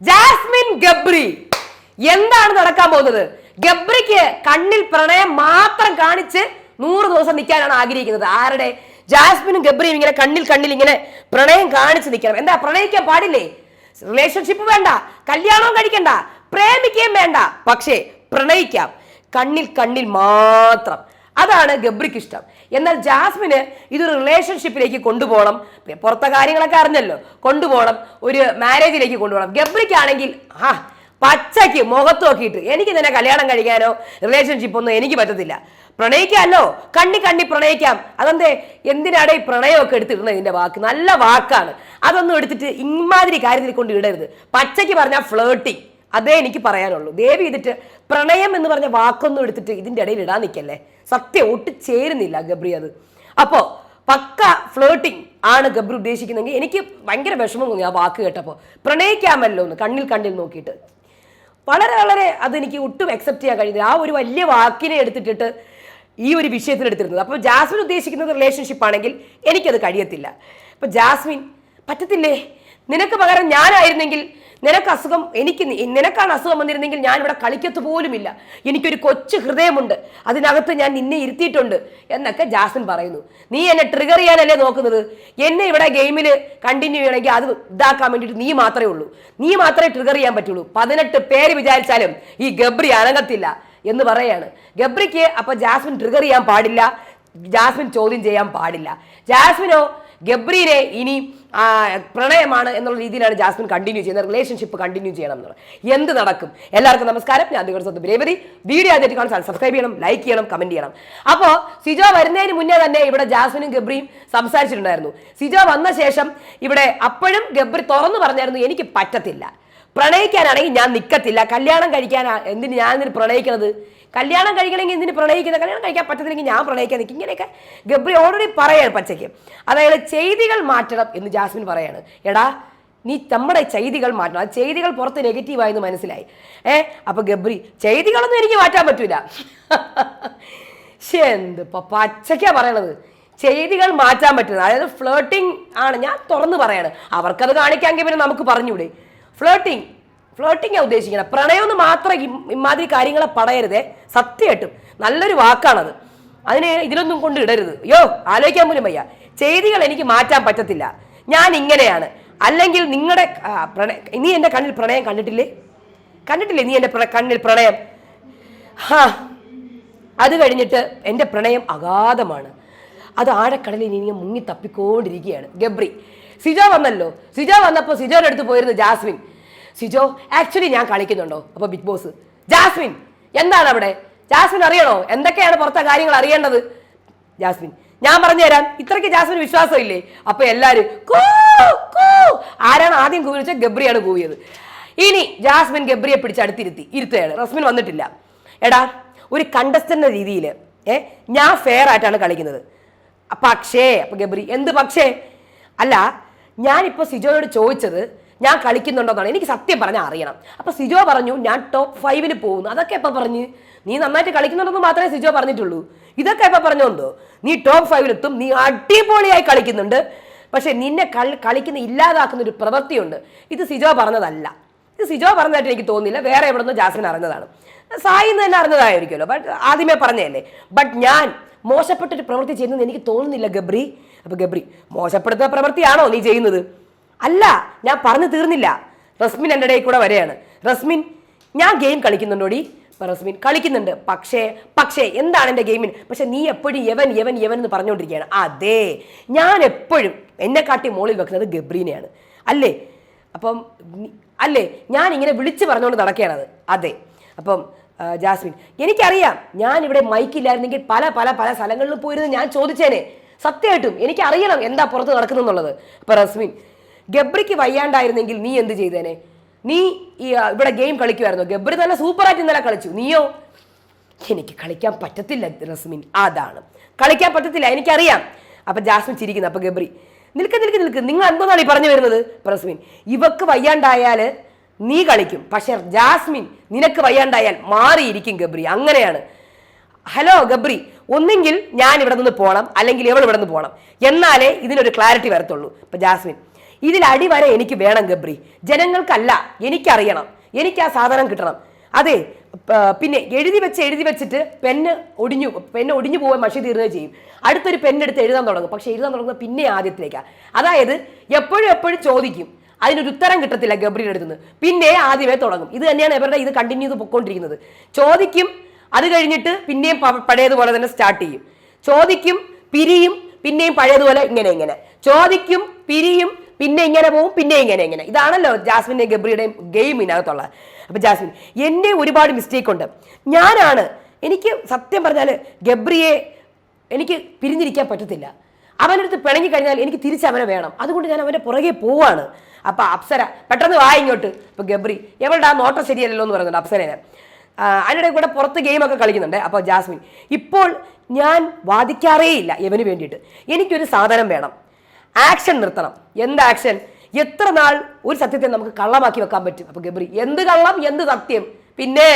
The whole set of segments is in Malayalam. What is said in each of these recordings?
ജാസ്മിൻ ഗബ്രി എന്താണ് നടക്കാൻ പോകുന്നത്? ഗബ്രിക്ക് കണ്ണിൽ പ്രണയം മാത്രം കാണിച്ച് 100 ദിവസം നിൽക്കാനാണ് ആഗ്രഹിക്കുന്നത്. ആരുടെ? ജാസ്മിനും ഗബ്രിയും ഇങ്ങനെ കണ്ണിൽ ഇങ്ങനെ പ്രണയം കാണിച്ച് നിൽക്കണം. എന്താ, പ്രണയിക്കാൻ പാടില്ലേ? റിലേഷൻഷിപ്പ് വേണ്ട, കല്യാണവും കഴിക്കണ്ട, പ്രേമിക്കുകയും വേണ്ട, പക്ഷേ പ്രണയിക്കാം കണ്ണിൽ മാത്രം. അതാണ് ഗബ്രിക്ക് ഇഷ്ടം. എന്നാൽ ജാസ്മിന് ഇതൊരു റിലേഷൻഷിപ്പിലേക്ക് കൊണ്ടുപോകണം, പുറത്തെ കാര്യങ്ങളൊക്കെ അറിഞ്ഞല്ലോ, കൊണ്ടുപോകണം, ഒരു മാരേജിലേക്ക് കൊണ്ടുപോകണം. ഗബ്രിക്കാണെങ്കിൽ പച്ചയ്ക്ക് മുഖത്ത് നോക്കിയിട്ട് എനിക്ക് നിന്നെ കല്യാണം കഴിക്കാനോ റിലേഷൻഷിപ്പ് ഒന്നും എനിക്ക് പറ്റത്തില്ല, പ്രണയിക്കാമല്ലോ, കണ്ണി പ്രണയിക്കാം. അതെന്തേ, എന്തിനാടെ ഈ പ്രണയമൊക്കെ എടുത്തിടുന്നത്? ഇതിന്റെ വാക്ക് നല്ല വാക്കാണ്, അതൊന്നും എടുത്തിട്ട് ഇമാതിരി കാര്യത്തിൽ കൊണ്ട് ഇടരുത്. പച്ചയ്ക്ക് പറഞ്ഞാൽ ഫ്ലേട്ടിങ്, അതേ എനിക്ക് പറയാനുള്ളൂ. ദേവി ചെയ്തിട്ട് പ്രണയം എന്ന് പറഞ്ഞ വാക്കൊന്നും എടുത്തിട്ട് ഇതിന്റെ ഇടയിൽ ഇടാൻ നിൽക്കല്ലേ. സത്യം ഒട്ട് ചേരുന്നില്ല ഗബ്രി അത്. അപ്പോ പക്ക ഫ്ലേട്ടിങ് ആണ് ഗബ്രി ഉദ്ദേശിക്കുന്നെങ്കിൽ എനിക്ക് ഭയങ്കര വിഷമം തോന്നി ആ വാക്ക് കേട്ടപ്പോൾ. പ്രണയിക്കാമല്ലോ എന്ന് കണ്ണിൽ നോക്കിയിട്ട് വളരെ അതെനിക്ക് ഒട്ടും അക്സെപ്റ്റ് ചെയ്യാൻ കഴിയുന്നില്ല. ആ ഒരു വലിയ വാക്കിനെ എടുത്തിട്ടിട്ട് ഈ ഒരു വിഷയത്തിൽ എടുത്തിരുന്നത്. അപ്പോൾ ജാസ്മിൻ ഉദ്ദേശിക്കുന്നത് റിലേഷൻഷിപ്പ് ആണെങ്കിൽ എനിക്കത് കഴിയത്തില്ല. അപ്പോൾ ജാസ്മിൻ പറ്റത്തില്ലേ, നിനക്ക് പകരം ഞാനായിരുന്നെങ്കിൽ, നിനക്ക് അസുഖം, നിനക്കാണ് അസുഖം വന്നിരുന്നെങ്കിൽ ഞാൻ ഇവിടെ കളിക്കത്ത് പോലുമില്ല, എനിക്കൊരു കൊച്ചു ഹൃദയമുണ്ട്, അതിനകത്ത് ഞാൻ നിന്നെ ഇരുത്തിയിട്ടുണ്ട് എന്നൊക്കെ ജാസ്മിൻ പറയുന്നു. നീ എന്നെ ട്രിഗർ ചെയ്യാനല്ലേ നോക്കുന്നത്? എന്നെ ഇവിടെ ഗെയിമിൽ കണ്ടിന്യൂ ചെയ്യണമെങ്കിൽ അത് ഇതാക്കാൻ വേണ്ടിയിട്ട് നീ മാത്രമേ ഉള്ളൂ, നീ മാത്രമേ ട്രിഗർ ചെയ്യാൻ പറ്റുള്ളൂ. 18 പേര് വിചാരിച്ചാലും ഈ ഗബ്രി അനങ്ങത്തില്ല എന്ന് പറയാണ്. ഗബ്രിക്ക് അപ്പൊ ജാസ്മിൻ ട്രിഗർ ചെയ്യാൻ പാടില്ല, ജാസ്മിൻ ചോദ്യം ചെയ്യാൻ പാടില്ല. ജാസ്മിനോ ഗബ്രീനെ ഇനി പ്രണയമാണ് എന്നുള്ള രീതിയിലാണ് ജാസ്മിൻ കണ്ടിന്യൂ ചെയ്യുന്നത്, റിലേഷൻഷിപ്പ് കണ്ടിന്യൂ ചെയ്യണം എന്നുള്ളത്. എന്ത് നടക്കും? എല്ലാവർക്കും നമസ്കാരം, ഞാൻ നിങ്ങളുടെ സ്വന്തം രേവതി. വീഡിയോ ആദ്യമായിട്ട് കാണാൻ സബ്സ്ക്രൈബ് ചെയ്യണം, ലൈക്ക് ചെയ്യണം, കമന്റ് ചെയ്യണം. അപ്പോൾ സിജോ വരുന്നതിന് മുന്നേ തന്നെ ഇവിടെ ജാസ്മിനും ഗബ്രിയും സംസാരിച്ചിട്ടുണ്ടായിരുന്നു. സിജോ വന്ന ശേഷം ഇവിടെ അപ്പോഴും ഗബ്രി തുറന്നു പറഞ്ഞായിരുന്നു, എനിക്ക് പറ്റത്തില്ല, പ്രണയിക്കാനാണെങ്കിൽ ഞാൻ നിൽക്കത്തില്ല, കല്യാണം കഴിക്കാൻ എന്തിന് ഞാൻ ഇതിന് പ്രണയിക്കണത്, കല്യാണം കഴിക്കണമെങ്കിൽ എന്തിന് പ്രണയിക്കുന്നത്, കല്യാണം കഴിക്കാൻ പറ്റത്തില്ലെങ്കിൽ ഞാൻ പ്രണയിക്കാൻ നിൽക്കും, ഇങ്ങനെയൊക്കെ ഗബ്രി ഓൾറെഡി പറയാണ് പച്ചയ്ക്ക്. അതായത് ചെയ്തികൾ മാറ്റണം എന്ന് ജാസ്മിൻ പറയാണ്. എടാ നീ നമ്മുടെ ചെയ്തികൾ മാറ്റണം, ആ ചെയ്തികൾ പുറത്ത് നെഗറ്റീവായെന്ന് മനസ്സിലായി. അപ്പൊ ഗബ്രി ചെയ്തികളൊന്നും എനിക്ക് മാറ്റാൻ പറ്റൂല. എന്ത് പച്ചയ്ക്കാ പറയണത്, ചെയ്തികൾ മാറ്റാൻ പറ്റുന്നത്. അതായത് ഫ്ലേട്ടിങ് ആണ്, ഞാൻ തുറന്ന് പറയാണ്. അവർക്കത് കാണിക്കാമെങ്കിൽ പിന്നെ നമുക്ക് പറഞ്ഞൂടെ. ഫ്ലേട്ടിങ്ങാ ഉദ്ദേശിക്കണം, പ്രണയമെന്ന് മാത്രം ഇമാതിരി കാര്യങ്ങളെ പടയരുതേ. സത്യമായിട്ടും നല്ലൊരു വാക്കാണത്, അതിനെ ഇതിലൊന്നും കൊണ്ട് ഇടരുത്. ആലോചിക്കാൻ പോലും വയ്യ. ചെയ്തികൾ എനിക്ക് മാറ്റാൻ പറ്റത്തില്ല, ഞാൻ ഇങ്ങനെയാണ്. അല്ലെങ്കിൽ നിങ്ങളുടെ നീ എൻ്റെ കണ്ണിൽ പ്രണയം കണ്ടിട്ടില്ലേ? നീ എൻ്റെ കണ്ണിൽ പ്രണയം? അത് കഴിഞ്ഞിട്ട് എൻ്റെ പ്രണയം അഗാധമാണ്, അത് ആഴക്കടലിൽ ഇനി മുങ്ങി തപ്പിക്കൊണ്ടിരിക്കുകയാണ്. ഗബ്രി സിജോ വന്നല്ലോ, സിജോ വന്നപ്പോൾ സിജോയുടെ അടുത്ത് പോയിരുന്നു ജാസ്മിൻ. സിജോ ആക്ച്വലി ഞാൻ കളിക്കുന്നുണ്ടോ? അപ്പൊ ബിഗ് ബോസ് ജാസ്മിൻ എന്താണ് അവിടെ? ജാസ്മിൻ അറിയണോ എന്തൊക്കെയാണ് പുറത്തെ കാര്യങ്ങൾ അറിയേണ്ടത്? ജാസ്മിൻ ഞാൻ പറഞ്ഞുതരാം. ഇത്രയ്ക്ക് ജാസ്മിൻ വിശ്വാസം ഇല്ലേ? അപ്പൊ എല്ലാരും ആരാണ് ആദ്യം കൂവി വെച്ചാൽ ഗബ്രിയാണ് കൂവിയത്. ഇനി ജാസ്മിൻ ഗബ്രിയെ പിടിച്ച് ഇരുത്തുകയാണ്. റസ്മിൻ വന്നിട്ടില്ല. എടാ ഒരു കണ്ടസ്റ്റന്റ് രീതിയിൽ ഞാൻ ഫെയർ ആയിട്ടാണ് കളിക്കുന്നത്. പക്ഷേ അപ്പൊ ഗബ്രി എന്ത് പക്ഷേ? അല്ല, ഞാനിപ്പോൾ സിജോയോട് ചോദിച്ചത് ഞാൻ കളിക്കുന്നുണ്ടോന്നാണ്, എനിക്ക് സത്യം പറഞ്ഞാൽ അറിയണം. അപ്പൊ സിജോ പറഞ്ഞു ഞാൻ ടോപ്പ് 5 പോകുന്നു. അതൊക്കെ എപ്പോൾ പറഞ്ഞ്? നീ നന്നായിട്ട് കളിക്കുന്നുണ്ടെന്ന് മാത്രമേ സിജോ പറഞ്ഞിട്ടുള്ളൂ. ഇതൊക്കെ എപ്പോൾ പറഞ്ഞോന്തോ? നീ ടോപ്പ് 5 നീ അടിപൊളിയായി കളിക്കുന്നുണ്ട്, പക്ഷെ നിന്നെ കളിക്കുന്ന ഇല്ലാതാക്കുന്ന ഒരു പ്രവൃത്തിയുണ്ട്. ഇത് സിജോ പറഞ്ഞതല്ല, ഇത് സിജോ പറഞ്ഞതായിട്ട് എനിക്ക് തോന്നുന്നില്ല, വേറെ എവിടെ നിന്ന് ജാസ്മിൻ അറിഞ്ഞതാണ്. സായി എന്ന് തന്നെ അറിഞ്ഞതായിരിക്കുമല്ലോ, ബട്ട് ആദ്യമേ പറഞ്ഞതല്ലേ. ബട്ട് ഞാൻ മോശപ്പെട്ടൊരു പ്രവൃത്തി ചെയ്യുന്നത് എനിക്ക് തോന്നുന്നില്ല ഗബ്രി. അപ്പൊ ഗബ്രി മോശപ്പെടുത്തുന്ന പ്രവൃത്തിയാണോ നീ ചെയ്യുന്നത്? അല്ല, ഞാൻ പറഞ്ഞു തീർന്നില്ല. റസ്മിൻ എൻ്റെ ഇടയിൽ കൂടെ വരെയാണ്. റസ്മിൻ ഞാൻ ഗെയിം കളിക്കുന്നുണ്ടോടി? റസ്മിൻ കളിക്കുന്നുണ്ട്, പക്ഷേ എന്താണ് എൻ്റെ ഗെയിമിന്? പക്ഷെ നീ എപ്പോഴും യവൻ എന്ന് പറഞ്ഞുകൊണ്ടിരിക്കുകയാണ്. അതെ, ഞാൻ എപ്പോഴും എന്നെ കാട്ടി മോളിൽ വെക്കുന്നത് ഗബ്രീനെയാണ് അല്ലേ? അപ്പം അല്ലേ ഞാൻ ഇങ്ങനെ വിളിച്ച് പറഞ്ഞുകൊണ്ട് നടക്കുകയാണത്. അതെ. അപ്പം ജാസ്മിൻ എനിക്കറിയാം, ഞാൻ ഇവിടെ മൈക്കില്ലായിരുന്നെങ്കിൽ പല പല പല സ്ഥലങ്ങളിൽ പോയിരുന്ന് ഞാൻ ചോദിച്ചേനെ. സത്യമായിട്ടും എനിക്കറിയണം എന്താ പുറത്ത് നടക്കുന്നുള്ളത്. അപ്പൊ റസ്മിൻ ഗബ്രിക്ക് വയ്യാണ്ടായിരുന്നെങ്കിൽ നീ എന്ത് ചെയ്തേനെ? നീ ഇവിടെ ഗെയിം കളിക്കുമായിരുന്നോ? ഗബ്രി നല്ല സൂപ്പറായിട്ട് ഇന്നലെ കളിച്ചു, നീയോ? എനിക്ക് കളിക്കാൻ പറ്റത്തില്ല റസ്മിൻ, അതാണ് കളിക്കാൻ പറ്റത്തില്ല, എനിക്കറിയാം. അപ്പൊ ജാസ്മിൻ ചിരിക്കുന്നു. അപ്പൊ ഗബ്രി നിൽക്ക്, നിങ്ങൾ എന്തോന്നാണ് ഈ പറഞ്ഞു വരുന്നത്? റസ്മിൻ ഇവക്ക് വയ്യാണ്ടായാൽ നീ കളിക്കും, പക്ഷെ ജാസ്മിൻ നിനക്ക് വയ്യാണ്ടായാൽ മാറിയിരിക്കും ഗബ്രി, അങ്ങനെയാണ്. ഹലോ ഗബ്രി, ഒന്നെങ്കിൽ ഞാൻ ഇവിടെ നിന്ന് പോകണം, അല്ലെങ്കിൽ ഇവൾ ഇവിടെ നിന്ന് പോകണം, എന്നാലേ ഇതിനൊരു ക്ലാരിറ്റി വരത്തുള്ളൂ. ഇപ്പൊ ജാസ്മിൻ ഇതിൽ അടിവരെ എനിക്ക് വേണം ഗബ്രി, ജനങ്ങൾക്കല്ല, എനിക്കറിയണം, എനിക്ക് ആ സാധനം കിട്ടണം. അതെ, പിന്നെ എഴുതി വെച്ചിട്ട് പെന്ന് ഒടിഞ്ഞു പോവാൻ മഷി തീർന്നുകയും ചെയ്യും. അടുത്തൊരു പെണ്ണെടുത്ത് എഴുതാൻ തുടങ്ങും. പക്ഷെ എഴുതാൻ തുടങ്ങുന്നത് പിന്നെ ആദ്യത്തിലേക്കാണ്. അതായത് എപ്പോഴും ചോദിക്കും, അതിനൊരു ഉത്തരം കിട്ടത്തില്ല ഗബ്രിയുടെ അടുത്ത് നിന്ന്, പിന്നെ ആദ്യമേ തുടങ്ങും. ഇത് തന്നെയാണ് ഇവരുടെ ഇത് കണ്ടിന്യൂ ചെയ്ത് പൊയ്ക്കൊണ്ടിരിക്കുന്നത്. ചോദിക്കും, അത് കഴിഞ്ഞിട്ട് പിന്നെയും പഴയതുപോലെ തന്നെ സ്റ്റാർട്ട് ചെയ്യും. ചോദിക്കും, പിരിയും, പിന്നെയും പഴയതുപോലെ ഇങ്ങനെ ചോദിക്കും, പിരിയും, പിന്നെ ഇങ്ങനെ പോവും, പിന്നെ ഇങ്ങനെ. ഇതാണല്ലോ ജാസ്മിന്റെ ഗബ്രിയുടെയും ഗെയിമിനകത്തുള്ള. അപ്പൊ ജാസ്മിൻ, എന്നെ ഒരുപാട് മിസ്റ്റേക്ക് ഉണ്ട്. എനിക്ക് സത്യം പറഞ്ഞാൽ ഗബ്രിയെ എനിക്ക് പിരിഞ്ഞിരിക്കാൻ പറ്റത്തില്ല. അവനടുത്ത് പിണങ്ങി കഴിഞ്ഞാൽ എനിക്ക് തിരിച്ച് അവനെ വേണം. അതുകൊണ്ട് ഞാൻ അവന്റെ പുറകെ പോവാണ്. അപ്പൊ അപ്സര പെട്ടെന്ന് ഇങ്ങോട്ട്. ഇപ്പൊ ഗബ്രി എവളുടെ ആ നോട്ടം ശരിയല്ലല്ലോ എന്ന് പറയുന്നുണ്ട് അപ്സരനെ. അതിനിടെ കൂടെ പുറത്ത് ഗെയിമൊക്കെ കളിക്കുന്നുണ്ട്. അപ്പോൾ ജാസ്മിൻ, ഇപ്പോൾ ഞാൻ വാദിക്കാറേ ഇല്ല ഇവന് വേണ്ടിയിട്ട്. എനിക്കൊരു സാധനം വേണം, ആക്ഷൻ നിർത്തണം. എന്ത് ആക്ഷൻ? എത്ര നാൾ ഒരു സത്യത്തെ നമുക്ക് കള്ളമാക്കി വെക്കാൻ പറ്റും? അപ്പൊ ഗബ്രി, എന്ത് കള്ളം, എന്ത് സത്യം? പിന്നെ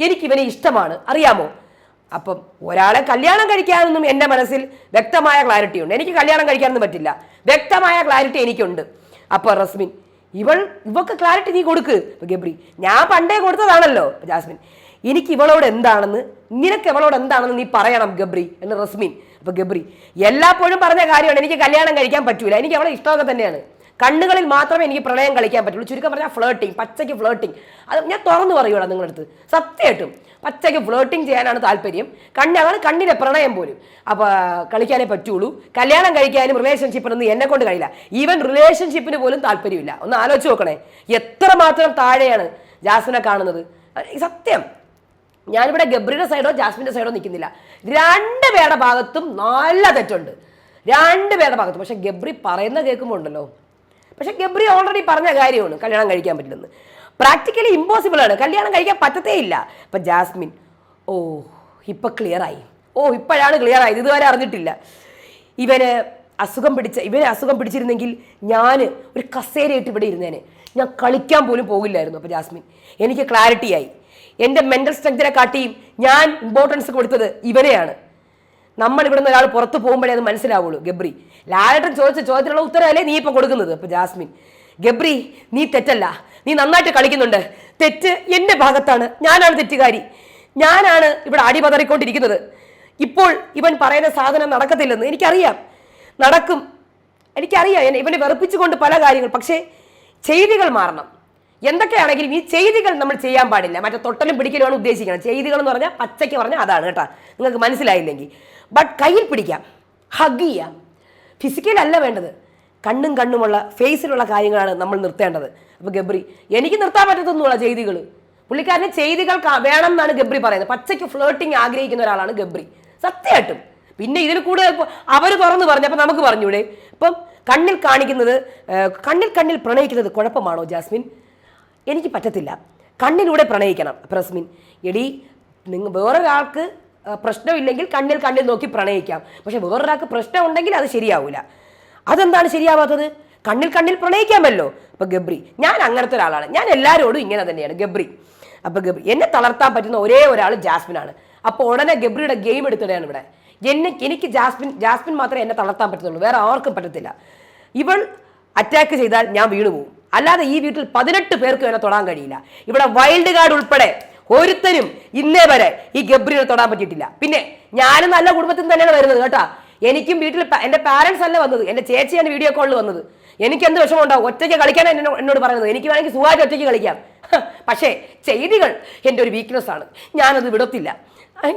എനിക്കിവനെ ഇഷ്ടമാണ്, അറിയാമോ? അപ്പം ഒരാളെ കല്യാണം കഴിക്കാനൊന്നും എൻ്റെ മനസ്സിൽ വ്യക്തമായ ക്ലാരിറ്റി ഉണ്ട്. എനിക്ക് കല്യാണം കഴിക്കാനൊന്നും പറ്റില്ല, വ്യക്തമായ ക്ലാരിറ്റി എനിക്കുണ്ട്. അപ്പോൾ റസ്മിൻ, ഇവക്ക് ക്ലാരിറ്റി നീ കൊടുക്ക്. ഗബ്രി, ഞാൻ പണ്ടേ കൊടുത്തതാണല്ലോ. ജാസ്മിൻ, എനിക്ക് ഇവളോട് എന്താണെന്ന്, നിനക്ക് ഇവളോട് എന്താണെന്ന് നീ പറയണം ഗബ്രി എന്ന് റസ്മിൻ. അപ്പൊ ഗബ്രി, എല്ലാപ്പോഴും പറഞ്ഞ കാര്യമാണ്, എനിക്ക് കല്യാണം കഴിക്കാൻ പറ്റൂല, എനിക്ക് അവളെ ഇഷ്ടമൊക്കെ തന്നെയാണ്, കണ്ണുകളിൽ മാത്രമേ എനിക്ക് പ്രണയം കളിക്കാൻ പറ്റുള്ളൂ. ചുരുക്കം പറഞ്ഞാൽ ഫ്ലേട്ടിങ്, പച്ചയ്ക്ക് ഫ്ലേട്ടിങ്. അത് ഞാൻ തുറന്നു പറയൂടാ നിങ്ങളുടെ അടുത്ത്, സത്യമായിട്ടും പച്ചയ്ക്ക് ഫ്ലേട്ടിങ് ചെയ്യാനാണ് താല്പര്യം. കണ്ണിലെ പ്രണയം പോലും അപ്പോൾ കളിക്കാനേ പറ്റുള്ളൂ. കല്യാണം കഴിക്കാനും റിലേഷൻഷിപ്പിനൊന്നും എന്നെ കൊണ്ട് കഴിയില്ല. ഈവൻ റിലേഷൻഷിപ്പിന് പോലും താല്പര്യമില്ല. ഒന്ന് ആലോചിച്ച് നോക്കണേ, എത്രമാത്രം താഴെയാണ് ജാസ്മിനെ കാണുന്നത്. സത്യം, ഞാനിവിടെ ഗബ്രിയുടെ സൈഡോ ജാസ്മിൻ്റെ സൈഡോ നിൽക്കുന്നില്ല. രണ്ടുപേരുടെ ഭാഗത്തും നല്ല തെറ്റുണ്ട്, രണ്ടുപേരുടെ ഭാഗത്തും. പക്ഷെ ഗബ്രി പറയുന്ന കേൾക്കുമ്പോൾ ഉണ്ടല്ലോ, പക്ഷെ ഗബ്രി ഓൾറെഡി പറഞ്ഞ കാര്യമാണ് കല്യാണം കഴിക്കാൻ പറ്റില്ലെന്ന്. പ്രാക്ടിക്കലി ഇമ്പോസിബിൾ ആണ്, കല്യാണം കഴിക്കാൻ പറ്റത്തേ ഇല്ല. അപ്പം ജാസ്മിൻ, ഇപ്പം ക്ലിയറായി, ഇപ്പോഴാണ് ക്ലിയർ ആയത്, ഇതുവരെ അറിഞ്ഞിട്ടില്ല. ഇവനെ അസുഖം പിടിച്ചിരുന്നെങ്കിൽ ഞാൻ ഒരു കസേരയിട്ട് ഇവിടെ ഇരുന്നേനെ, ഞാൻ കളിക്കാൻ പോലും പോകില്ലായിരുന്നു. അപ്പോൾ ജാസ്മിൻ, എനിക്ക് ക്ലാരിറ്റി ആയി. എൻ്റെ മെൻ്റൽ സ്ട്രെങ്തിനെ കാട്ടിയും ഞാൻ ഇമ്പോർട്ടൻസ് കൊടുത്തത് ഇവനെയാണ്. നമ്മൾ ഇവിടെ നിന്ന് ഒരാൾ പുറത്ത് പോകുമ്പോഴേ അത് മനസ്സിലാവുള്ളൂ. ഗബ്രി, ലാലേട്ടൻ ചോദിച്ച ചോദ്യത്തിനുള്ള ഉത്തരവല്ലേ നീ ഇപ്പം കൊടുക്കുന്നത്. അപ്പോൾ ജാസ്മിൻ, ഗബ്രി നീ തെറ്റല്ല, നീ നന്നായിട്ട് കളിക്കുന്നുണ്ട്. തെറ്റ് എൻ്റെ ഭാഗത്താണ്, ഞാനാണ് തെറ്റുകാരി, ഞാനാണ് ഇവിടെ അടിപതറിക്കൊണ്ടിരിക്കുന്നത്. ഇപ്പോൾ ഇവൻ പറയുന്ന സാധനം നടക്കത്തില്ലെന്ന് എനിക്കറിയാം, നടക്കും, എനിക്കറിയാം. ഇവനെ വെറുപ്പിച്ചുകൊണ്ട് പല കാര്യങ്ങൾ, പക്ഷേ ചെയ്തികൾ മാറണം. എന്തൊക്കെയാണെങ്കിലും ഈ ചെയ്തികൾ നമ്മൾ ചെയ്യാൻ പാടില്ല. മറ്റേ തൊട്ടലും പിടിക്കലുമാണ് ഉദ്ദേശിക്കുന്നത്. ചെയ്തികൾ എന്ന് പറഞ്ഞാൽ പച്ചയ്ക്ക് പറഞ്ഞാൽ അതാണ് കേട്ടോ, നിങ്ങൾക്ക് മനസ്സിലായില്ലെങ്കിൽ. ബട്ട് കയ്യിൽ പിടിക്കാം, ഹഗ് ചെയ്യാം. ഫിസിക്കലല്ല വേണ്ടത്, കണ്ണുമുള്ള ഫേസിലുള്ള കാര്യങ്ങളാണ് നമ്മൾ നിർത്തേണ്ടത്. അപ്പോൾ ഗബ്രി, എനിക്ക് നിർത്താൻ പറ്റത്തൊന്നുമില്ല ചെയ്തികൾ. പുള്ളിക്കാരന് ചെയ്തികൾ വേണം എന്നാണ് ഗബ്രി പറയുന്നത്. പച്ചയ്ക്ക് ഫ്ലേട്ടിങ് ആഗ്രഹിക്കുന്ന ഒരാളാണ് ഗബ്രി, സത്യമായിട്ടും. പിന്നെ ഇതിൽ കൂടുതൽ അവർ തുറന്ന് പറഞ്ഞു, അപ്പം നമുക്ക് പറഞ്ഞൂടെ? ഇപ്പം കണ്ണിൽ പ്രണയിക്കുന്നത് കുഴപ്പമാണോ ജാസ്മിൻ? എനിക്ക് പറ്റത്തില്ല, കണ്ണിലൂടെ പ്രണയിക്കണം. റസ്മിൻ, എടി വേറൊരാൾക്ക് പ്രശ്നമില്ലെങ്കിൽ കണ്ണിൽ നോക്കി പ്രണയിക്കാം, പക്ഷെ വേറൊരാൾക്ക് പ്രശ്നം ഉണ്ടെങ്കിൽ അത് ശരിയാവില്ല. അതെന്താണ് ശരിയാവാത്തത്? കണ്ണിൽ പ്രണയിക്കാമല്ലോ. അപ്പം ഗബ്രി, ഞാൻ അങ്ങനത്തെ ഒരാളാണ്, ഞാൻ എല്ലാവരോടും ഇങ്ങനെ തന്നെയാണ് ഗബ്രി. അപ്പം ഗബ്രി, എന്നെ തളർത്താൻ പറ്റുന്ന ഒരേ ഒരാൾ ജാസ്മിനാണ്. അപ്പോൾ ഉടനെ ഗബ്രിയുടെ ഗെയിം എടുത്തിടുകയാണ് ഇവിടെ. എനിക്ക് ജാസ്മിൻ മാത്രമേ എന്നെ തളർത്താൻ പറ്റത്തുള്ളൂ, വേറെ ആർക്കും പറ്റത്തില്ല. ഇവൾ അറ്റാക്ക് ചെയ്താൽ ഞാൻ വീണു പോകും, അല്ലാതെ ഈ വീട്ടിൽ 18 പേർക്ക് എന്നെ തൊടാൻ കഴിയില്ല. ഇവിടെ വൈൽഡ് കാർഡ് ഉൾപ്പെടെ ഒരുത്തനും ഇന്നേ വരെ ഈ ഗബ്രിയെ തൊടാൻ പറ്റിയിട്ടില്ല. പിന്നെ ഞാനും നല്ല കുടുംബത്തിൽ തന്നെയാണ് വരുന്നത് കേട്ടാ. എനിക്കും വീട്ടിൽ എൻ്റെ പാരൻസ് അല്ല വന്നത്, എൻ്റെ ചേച്ചിയാണ് വീഡിയോ കോളിൽ വന്നത്. എനിക്ക് എന്ത് വിഷമം ഉണ്ടാവും? ഒറ്റയ്ക്ക് കളിക്കാൻ എന്നോട് പറയുന്നത്. എനിക്ക് വേണമെങ്കിൽ സുഖമായിട്ട് ഒറ്റയ്ക്ക് കളിക്കാം. പക്ഷേ ചെയ്തികൾ എൻ്റെ ഒരു വീക്ക്നെസ് ആണ്, ഞാനത് വിടത്തില്ല.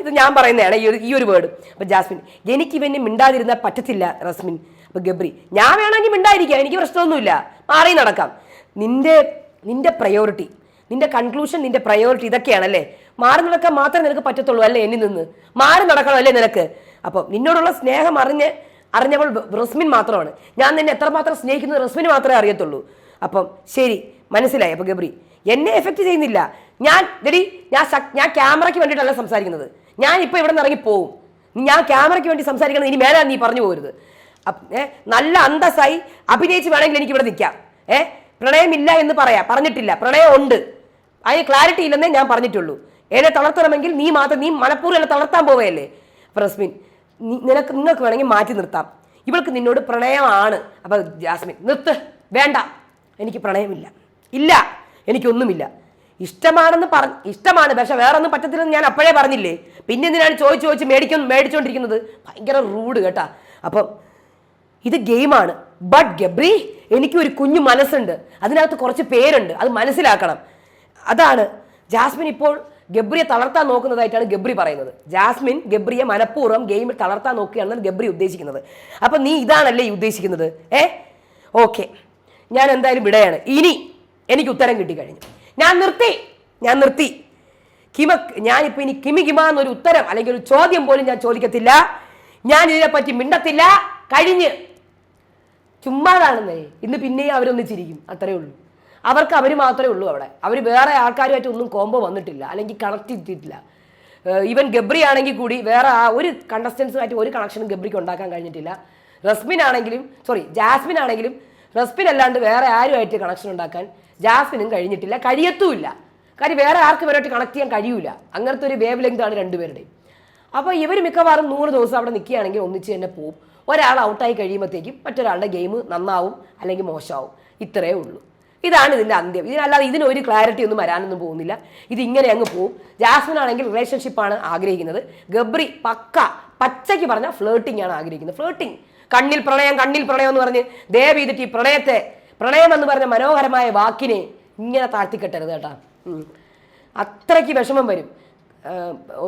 ഇത് ഞാൻ പറയുന്നതാണ് ഈ ഒരു വേർഡ്. അപ്പം ജാസ്മിൻ, എനിക്ക് ഇവനെ മിണ്ടാതിരുന്നാൽ പറ്റത്തില്ല റസ്മിൻ. അപ്പം ഗബ്രി, ഞാൻ വേണമെങ്കിൽ മിണ്ടായിരിക്കാം, എനിക്ക് പ്രശ്നമൊന്നുമില്ല, മാറി നടക്കാം. നിന്റെ പ്രയോറിറ്റി, നിന്റെ കൺക്ലൂഷൻ, നിന്റെ പ്രയോറിറ്റി ഇതൊക്കെയാണല്ലേ. മാറി നടക്കാൻ മാത്രമേ നിനക്ക് പറ്റത്തുള്ളൂ അല്ലേ? എന്നിൽ നിന്ന് മാറി നടക്കണം അല്ലേ നിനക്ക്? അപ്പം നിന്നോടുള്ള സ്നേഹം അറിഞ്ഞവൾ റസ്മിൻ മാത്രമാണ്. ഞാൻ നിന്നെ എത്രമാത്രം സ്നേഹിക്കുന്നത് റസ്മിന് മാത്രമേ അറിയത്തുള്ളൂ. അപ്പം ശരി, മനസ്സിലായി. അപ്പം ഗബ്രി, എന്നെ എഫക്റ്റ് ചെയ്യുന്നില്ല. ഞാൻ ക്യാമറയ്ക്ക് വേണ്ടിയിട്ടല്ല സംസാരിക്കുന്നത്. ഞാൻ ഇപ്പോൾ ഇവിടെ നിന്ന് ഇറങ്ങി പോവും. ഞാൻ ക്യാമറയ്ക്ക് വേണ്ടി സംസാരിക്കുന്നത് ഇനി മേലെ നീ പറഞ്ഞു പോരുത്. നല്ല അന്തസ്സായി അഭിനയിച്ച് വേണമെങ്കിൽ എനിക്ക് ഇവിടെ നിൽക്കാം. പ്രണയമില്ല എന്ന് പറഞ്ഞിട്ടില്ല, പ്രണയം ഉണ്ട്, അതിന് ക്ലാരിറ്റി ഇല്ലെന്നേ ഞാൻ പറഞ്ഞിട്ടുള്ളൂ. എന്നെ തളർത്തണമെങ്കിൽ നീ മനഃപൂർവ്വം എന്നെ തളർത്താൻ പോവുകയല്ലേ. റസ്മിൻ, നിങ്ങൾക്ക് വേണമെങ്കിൽ മാറ്റി നിർത്താം. ഇവൾക്ക് നിന്നോട് പ്രണയമാണ്. അപ്പം ജാസ്മിൻ, നിർത്ത്, വേണ്ട, എനിക്ക് പ്രണയമില്ല, ഇല്ല, എനിക്കൊന്നുമില്ല. ഇഷ്ടമാണ്, പക്ഷെ വേറെ ഒന്നും പറ്റത്തില്ലെന്ന് ഞാൻ അപ്പോഴേ പറഞ്ഞില്ലേ. പിന്നെ എന്തിനാണ് ചോദിച്ച് മേടിച്ചോണ്ടിരിക്കുന്നത്? ഭയങ്കര റൂഡ് കേട്ടാ. അപ്പം ഇത് ഗെയിമാണ്. ബട്ട് ഗബ്രി, എനിക്ക് ഒരു കുഞ്ഞു മനസ്സുണ്ട്, അതിനകത്ത് കുറച്ച് പേരുണ്ട്, അത് മനസ്സിലാക്കണം. അതാണ് ജാസ്മിൻ ഇപ്പോൾ ഗബ്രിയെ തളർത്താൻ നോക്കുന്നതായിട്ടാണ് ഗബ്രി പറയുന്നത്. ജാസ്മിൻ ഗബ്രിയെ മനഃപൂർവ്വം ഗെയിമിൽ തളർത്താൻ നോക്കുകയാണെന്ന് ഗബ്രി ഉദ്ദേശിക്കുന്നത്. അപ്പം നീ ഇതാണല്ലേ ഈ ഉദ്ദേശിക്കുന്നത്? ഓക്കെ, ഞാൻ എന്തായാലും വിടയാണ്. ഇനി എനിക്ക് ഉത്തരം കിട്ടിക്കഴിഞ്ഞു. ഞാൻ നിർത്തി. ഞാനിപ്പോൾ ഇനി കിമ എന്നൊരു ഉത്തരം അല്ലെങ്കിൽ ഒരു ചോദ്യം പോലും ഞാൻ ചോദിക്കത്തില്ല. ഞാൻ ഇതിനെപ്പറ്റി മിണ്ടത്തില്ല. കഴിഞ്ഞ്. ചുമ്മാതാണെന്നേ. ഇന്ന് പിന്നെയും അവരൊന്ന് ചിരിക്കും, അത്രേ ഉള്ളൂ. അവർ മാത്രമേ ഉള്ളൂ അവിടെ. അവർ വേറെ ആൾക്കാരുമായിട്ട് ഒന്നും കോംബോ വന്നിട്ടില്ല, അല്ലെങ്കിൽ കണക്ട് ചെയ്തിട്ടില്ല. ഈവൻ ഗബ്രി ആണെങ്കിൽ കൂടി വേറെ ഒരു കണ്ടസ്റ്റൻസുമായിട്ട് ഒരു കണക്ഷനും ഗബ്രിക്ക് ഉണ്ടാക്കാൻ കഴിഞ്ഞിട്ടില്ല. ജാസ്മിൻ ആണെങ്കിലും റസ്മിൻ അല്ലാണ്ട് വേറെ ആരുമായിട്ട് കണക്ഷൻ ഉണ്ടാക്കാൻ ജാസ്മിനും കഴിഞ്ഞിട്ടില്ല, കഴിയത്തുമില്ല. കാര്യം വേറെ ആർക്ക് ഇവരായിട്ട് കണക്ട് ചെയ്യാൻ കഴിയൂല. അങ്ങനത്തെ ഒരു വേവ് ലെങ്ത് ആണ് രണ്ടുപേരുടെയും. അപ്പോൾ ഇവർ മിക്കവാറും 100 ദിവസം അവിടെ നിൽക്കുകയാണെങ്കിൽ ഒന്നിച്ച് തന്നെ പോവും. ഒരാൾ ഔട്ടായി കഴിയുമ്പോഴത്തേക്കും മറ്റൊരാളുടെ ഗെയിം നന്നാവും അല്ലെങ്കിൽ മോശമാവും. ഇത്രയേ ഉള്ളൂ. ഇതാണ് ഇതിൻ്റെ അന്ത്യം. ഇതിനല്ലാതെ ഇതിനൊരു ക്ലാരിറ്റി ഒന്നും വരാനൊന്നും പോകുന്നില്ല. ഇതിങ്ങനെ അങ്ങ് പോവും. ജാസ്മിൻ ആണെങ്കിൽ റിലേഷൻഷിപ്പാണ് ആഗ്രഹിക്കുന്നത്. ഗബ്രി പച്ചയ്ക്ക് പറഞ്ഞാൽ ഫ്ലേട്ടിംഗ് ആണ് ആഗ്രഹിക്കുന്നത്. ഫ്ലേട്ടിംഗ്, കണ്ണിൽ പ്രണയം എന്ന് പറഞ്ഞ് ദയവ് ചെയ്തിട്ട് ഈ പ്രണയം എന്ന് പറഞ്ഞ മനോഹരമായ വാക്കിനെ ഇങ്ങനെ താഴ്ത്തിക്കെട്ടരുത് കേട്ടാ. അത്രയ്ക്ക് വിഷമം വരും.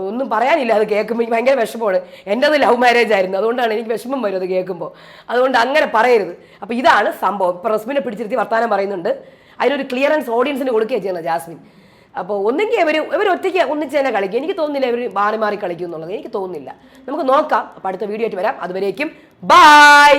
ഒന്നും പറയാനില്ല. അത് കേൾക്കുമ്പോൾ എനിക്ക് ഭയങ്കര വിഷമമാണ്. എൻ്റെ അത് ലവ് മാരേജ് ആയിരുന്നു, അതുകൊണ്ടാണ് എനിക്ക് വിഷമം വരും അത് കേൾക്കുമ്പോൾ. അതുകൊണ്ട് അങ്ങനെ പറയരുത്. അപ്പോൾ ഇതാണ് സംഭവം. ഇപ്പോൾ റസ്മിനെ പിടിച്ചിരുത്തി വർത്താനം പറയുന്നുണ്ട്. അതിനൊരു ക്ലിയറൻസ് ഓഡിയൻസിന് കൊടുക്കുകയാണ് ചെയ്യുന്നത് ജാസ്മിൻ. അപ്പോൾ ഒന്നെങ്കിൽ ഇവർ ഒറ്റയ്ക്ക് ഒന്നിച്ച് തന്നെ കളിക്കും. എനിക്ക് തോന്നുന്നില്ല ഇവർ മാറി കളിക്കും എന്നുള്ളത്, എനിക്ക് തോന്നുന്നില്ല. നമുക്ക് നോക്കാം. അപ്പോൾ അടുത്ത വീഡിയോ ആയിട്ട് വരാം. അതുവരേക്കും ബൈ.